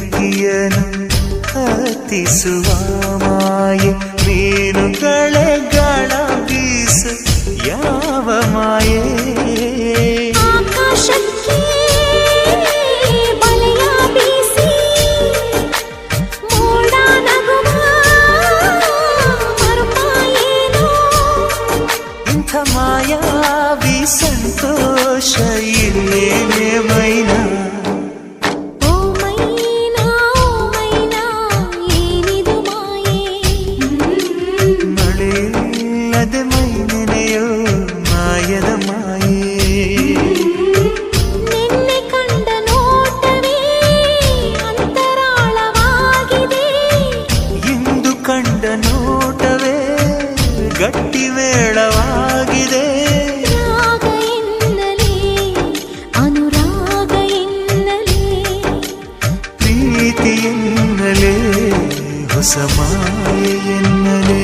ಬೆಂಕಿಯನು ಹತ್ತಿಸುವ ಮಾಯೆ ಮೀನುಗಳೇ ಗಾಳ ಬೀಸು ಯಾವ ಮಾಯೆ ಆಕಾಶಕ್ಕೆ ಬಲೆಯ ಬೀಸಿ ಮೋಡ ನಗುವ ಮರುಪಾಯೇನೋ ಇಂಥ ಮಾಯಾವಿ ಸಂತೋಷ ಇಲ್ಲೇನೆ ಮೈನಾ ಮಳೆಯಿಲ್ಲದೆ ಮೈ ನೆನೆಯೋ ಮಾಯದ ಮಾಯೆ ನಿನ್ನೆ ಕಂಡ ನೋಟವೇ ಅಂತರಾಳವಾಗಿದೆ ಇಂದು ಕಂಡ ನೋಟವೇ ಗಟ್ಟಿ ಮೇಳವಾಗಿದೆ ರಾಗ ಎನ್ನಲೇ ಅನುರಾಗ ಎನ್ನಲೇ ಪ್ರೀತಿ ಎನ್ನಲೇ ಹೊಸ ಮಾಯೆ ಎನ್ನಲೇ